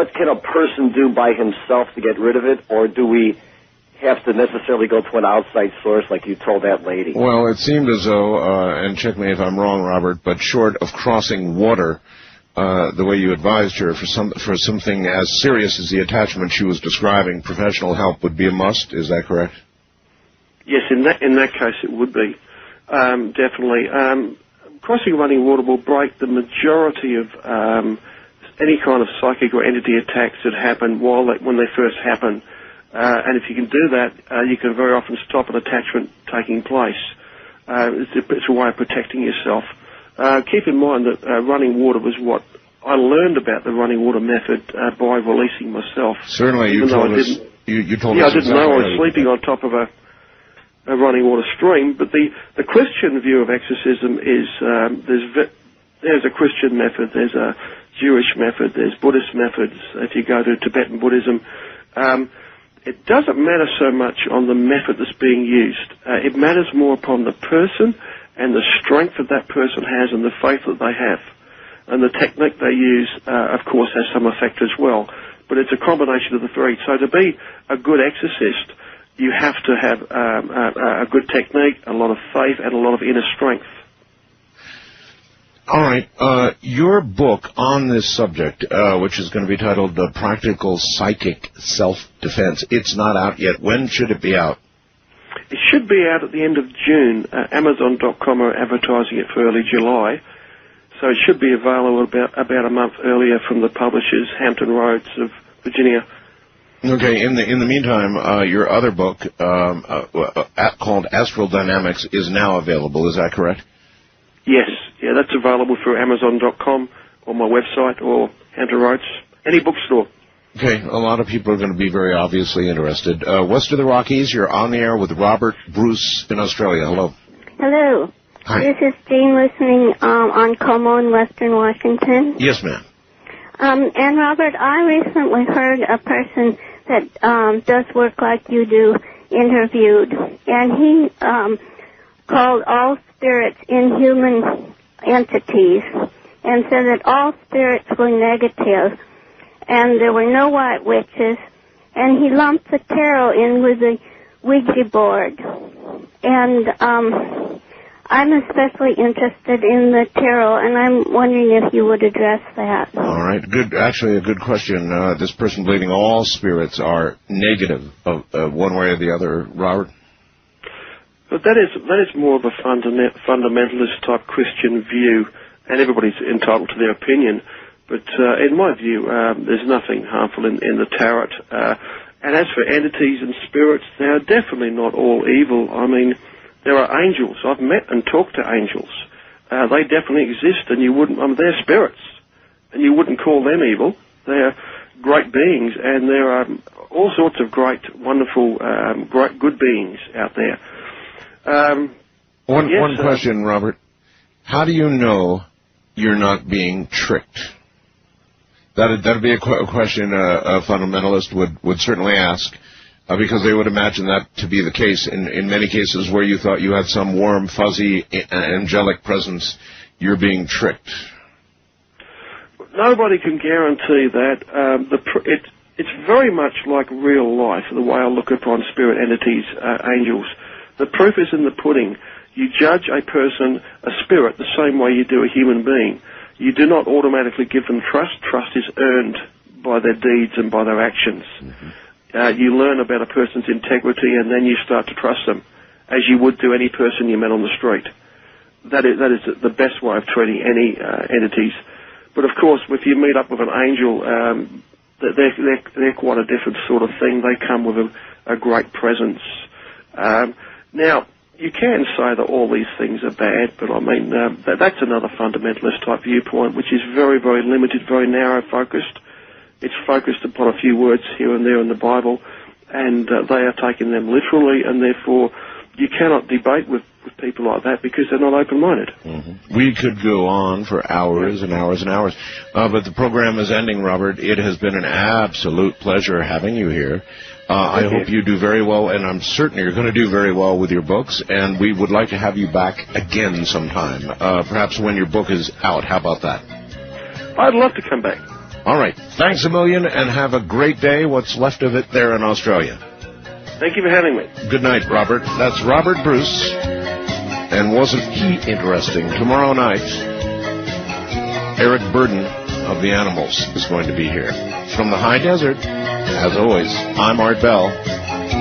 what can a person do by himself to get rid of it, or do we have to necessarily go to an outside source like you told that lady? Well, it seemed as though, and check me if I'm wrong, Robert, but short of crossing water, the way you advised her, for something as serious as the attachment she was describing, professional help would be a must. Is that correct? Yes, in that case it would be, definitely. Crossing running water will break the majority of any kind of psychic or entity attacks that happen when they first happen. And if you can do that, you can very often stop an attachment taking place. It's a way of protecting yourself. Keep in mind that running water was what I learned about the running water method by releasing myself. Certainly, you told us. You told us. I didn't know I was sleeping on top of a running water stream. But the Christian view of exorcism is there's a Christian method, there's a Jewish method, there's Buddhist methods. If you go to Tibetan Buddhism, it doesn't matter so much on the method that's being used. It matters more upon the person and the strength that that person has and the faith that they have. And the technique they use, of course, has some effect as well. But it's a combination of the three. So to be a good exorcist, you have to have a good technique, a lot of faith, and a lot of inner strength. All right. Your book on this subject, which is going to be titled Practical Psychic Self-Defense, it's not out yet. When should it be out? It should be out at the end of June. Amazon.com are advertising it for early July. So it should be available about a month earlier from the publishers, Hampton Roads of Virginia. Okay. In the meantime, your other book, called Astral Dynamics, is now available. Is that correct? Yes. Yeah, that's available through Amazon.com or my website or Hampton Roads, any bookstore. Okay. A lot of people are going to be very obviously interested. West of the Rockies, you're on the air with Robert Bruce in Australia. Hello. Hello. Hi. This is Jane listening on Como in Western Washington. Yes, ma'am. And Robert, I recently heard a person that does work like you do interviewed, and he called all spirits inhuman entities and said that all spirits were negative and there were no white witches, and he lumped the tarot in with the Ouija board. And I'm especially interested in the tarot, and I'm wondering if you would address that. All right. Good. Actually, a good question. This person believing all spirits are negative one way or the other, Robert? But that is more of a fundamentalist type Christian view, and everybody's entitled to their opinion. But in my view, there's nothing harmful in the tarot. And as for entities and spirits, they are definitely not all evil. I mean, there are angels. I've met and talked to angels. They definitely exist, and you wouldn't. They're spirits, and you wouldn't call them evil. They're great beings, and there are all sorts of great, wonderful, great good beings out there. One question, Robert. How do you know you're not being tricked? That'd be a question a fundamentalist would certainly ask, because they would imagine that to be the case in many cases where you thought you had some warm, fuzzy, angelic presence. You're being tricked. Nobody can guarantee that. It's very much like real life, the way I look upon spirit entities, angels. The proof is in the pudding. You judge a person, a spirit, the same way you do a human being. You do not automatically give them trust. Trust is earned by their deeds and by their actions. Mm-hmm. You learn about a person's integrity, and then you start to trust them, as you would do any person you met on the street. That is the best way of treating any entities. But of course, if you meet up with an angel, they're quite a different sort of thing. They come with a great presence. Now, you can say that all these things are bad, but I mean, that's another fundamentalist type viewpoint, which is very, very limited, very narrow-focused. It's focused upon a few words here and there in the Bible, and they are taking them literally, and therefore you cannot debate with people like that because they're not open-minded. Mm-hmm. We could go on for hours and hours and hours, but the program is ending, Robert. It has been an absolute pleasure having you here. I hope you do very well, and I'm certain you're going to do very well with your books, and we would like to have you back again sometime, perhaps when your book is out. How about that? I'd love to come back. All right. Thanks a million, and have a great day, what's left of it there in Australia. Thank you for having me. Good night, Robert. That's Robert Bruce. And wasn't he interesting? Tomorrow night, Eric Burden of the Animals is going to be here. From the high desert, as always, I'm Art Bell.